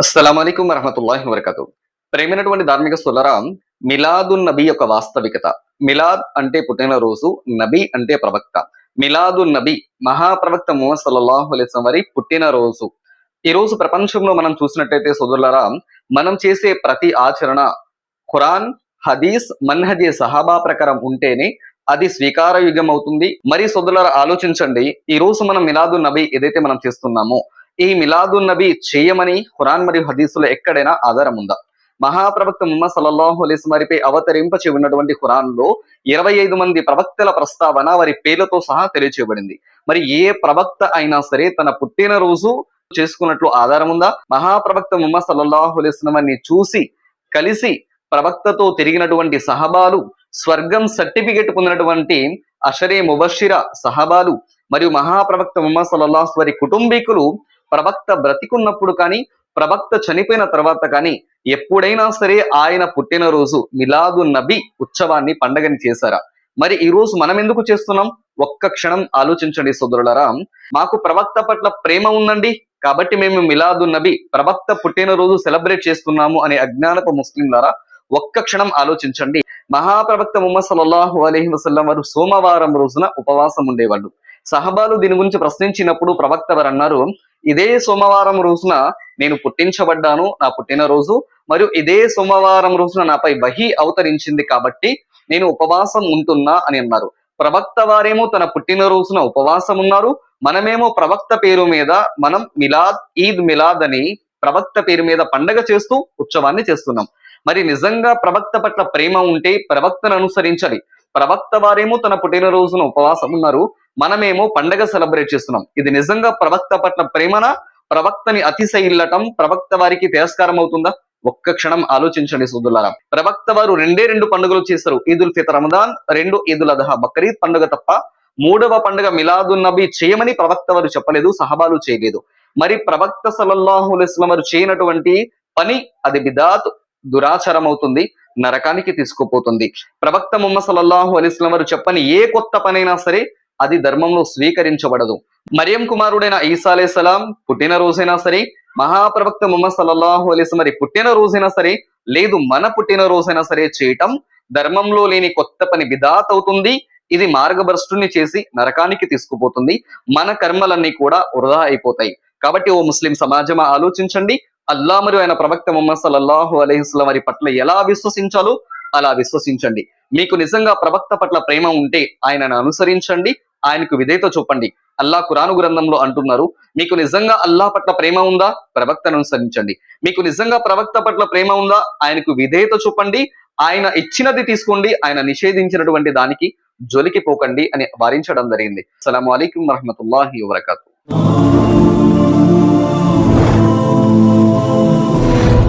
అస్సలాముఅలైకుం వరహమతుల్లాహి వబరకాతు. ప్రేమైనటువంటి ధార్మిక సోదరా, మిలాదున్ నబీ యొక్క వాస్తవికత. మిలాద్ అంటే పుట్టినరోజు, నబీ అంటే ప్రవక్త. మిలాదున్ నబీ మహాప్రవక్త ముహమ్మద్ సల్లల్లాహు అలైహి వసల్లం వారి పుట్టినరోజు. ఈ రోజు ప్రపంచంలో మనం చూసినట్టయితే సోదరులారా, మనం చేసే ప్రతి ఆచరణ ఖురాన్, హదీస్, మన్హజే సహాబా ప్రకారం ఉంటేనే అది స్వీకారయుగం అవుతుంది. మరి సోదరులారా ఆలోచించండి, ఈ రోజు మనం మిలాదున్ నబీ ఏదైతే మనం చేస్తున్నామో ఈ మిలాదున్ నబీ చేయమని ఖురాన్ మరియు హదీసులో ఎక్కడైనా ఆధారం ఉందా? మహాప్రవక్త ముహమ్మద్ సల్లల్లాహు అలైహి వసల్లం వారిపై అవతరింపచి ఉన్నటువంటి ఖురాన్ లో 25 మంది ప్రవక్తల ప్రస్తావన వారి పేర్లతో సహా తెలియచేయబడింది. మరి ఏ ప్రవక్త అయినా సరే తన పుట్టినరోజు చేసుకున్నట్లు ఆధారం ఉందా? మహాప్రవక్త ముహమ్మద్ సల్లల్లాహు అలైహి వసల్లం వారిని చూసి కలిసి ప్రవక్తతో తిరిగినటువంటి సహబాలు, స్వర్గం సర్టిఫికెట్ పొందినటువంటి అషరే ముబషిర సహబాలు మరియు మహాప్రవక్త ముహమ్మద్ సల్లల్లాహు అలైహి వసల్లం వారి కుటుంబీకులు ప్రవక్త బ్రతికున్నప్పుడు కానీ ప్రవక్త చనిపోయిన తర్వాత కానీ ఎప్పుడైనా సరే ఆయన పుట్టినరోజు మిలాదున్ నబీ ఉత్సవాన్ని పండగని చేశారా? మరి ఈ రోజు మనం ఎందుకు చేస్తున్నాం? ఒక్క క్షణం ఆలోచించండి సోదరులారా. మాకు ప్రవక్త పట్ల ప్రేమ ఉందండి కాబట్టి మేము మిలాదున్ నబీ ప్రవక్త పుట్టినరోజు సెలబ్రేట్ చేస్తున్నాము అనే అజ్ఞానపు ముస్లింలారా, ఒక్క క్షణం ఆలోచించండి. మహాప్రవక్త ముహమ్మద్ సల్లల్లాహు అలైహి వసల్లం వారు సోమవారం రోజున ఉపవాసం ఉండేవాళ్ళు. సహబాలు దీని గురించి ప్రశ్నించినప్పుడు ప్రవక్త వారు అన్నారు, ఇదే సోమవారం రోజున నేను పుట్టించబడ్డాను, నా పుట్టినరోజు, మరియు ఇదే సోమవారం రోజున నాపై వహీ అవతరించింది కాబట్టి నేను ఉపవాసం ఉంటున్నా అని అన్నారు. ప్రవక్త వారేమో తన పుట్టినరోజున ఉపవాసం ఉన్నారు, మనమేమో ప్రవక్త పేరు మీద మనం ఈద్ మిలాద్ అని ప్రవక్త పేరు మీద పండగ చేస్తూ ఉత్సవాన్ని చేస్తున్నాం. మరి నిజంగా ప్రవక్త పట్ల ప్రేమ ఉంటే ప్రవక్తను అనుసరించాలి. ప్రవక్త వారేమో తన పుట్టినరోజున ఉపవాసం ఉన్నారు, మనమేమో పండగ సెలబ్రేట్ చేస్తున్నాం. ఇది నిజంగా ప్రవక్త పట్ల ప్రేమన? ప్రవక్తని అతిశయిల్లటం ప్రవక్త వారికి తిరస్కారం అవుతుందా? ఒక్క క్షణం ఆలోచించండి సోదరులారా. ప్రవక్త వారు రెండు పండుగలు చేశారు, ఈదుల్ ఫితర్ రమదాన్, 2 ఈదుల్ అదహా బక్రీద్ పండుగ తప్ప మూడవ పండుగ మిలాదున్ నబీ చేయమని ప్రవక్త వారు చెప్పలేదు, సహబాలు చేయలేదు. మరి ప్రవక్త సల్లల్లాహు అలైహి వసల్లం వారు చేయనటువంటి పని అది బిదాత్, దురాచారం అవుతుంది, నరకానికి తీసుకుపోతుంది. ప్రవక్త ముహమ్మద్ సల్లల్లాహు అలైహి వసల్లం వారు చెప్పని ఏ కొత్త పనైనా సరే అది ధర్మంలో స్వీకరించబడదు. మరియం కుమారుడైన ఈసా అలైహిస్సలాం పుట్టినరోజైనా సరే, మహాప్రవక్త ముహమ్మద్ సల్లల్లాహు అలైహి వసల్లం వారి పుట్టినరోజైనా సరే, లేదు మన పుట్టినరోజైనా సరే చేయటం ధర్మంలో లేని కొత్త పని బిదాత్ అవుతుంది. ఇది మార్గభ్రష్టుని చేసి నరకానికి తీసుకుపోతుంది. మన కర్మలన్నీ కూడా వృధా అయిపోతాయి. కాబట్టి ఓ ముస్లిం సమాజమా ఆలోచించండి. అల్లా మరియు ఆయన ప్రవక్త ముహమ్మద్ సల్లల్లాహు అలైహి వసల్లం వారి పట్ల ఎలా విశ్వసించాలో అలా విశ్వసించండి. మీకు నిజంగా ప్రవక్త పట్ల ప్రేమ ఉంటే ఆయనను అనుసరించండి, ఆయనకు విధేయత చూపండి. అల్లా ఖురాను గ్రంథంలో అంటున్నారు, మీకు నిజంగా అల్లా పట్ల ప్రేమ ఉందా? ప్రవక్తను అనుసరించండి. మీకు నిజంగా ప్రవక్త పట్ల ప్రేమ ఉందా? ఆయనకు విధేయత చూపండి. ఆయన ఇచ్చినది తీసుకోండి, ఆయన నిషేధించినటువంటి దానికి జొలికి పోకండి అని వారించడం జరిగింది. అస్సలాము అలైకుం వరహమతుల్లాహి వబరకాతుహు.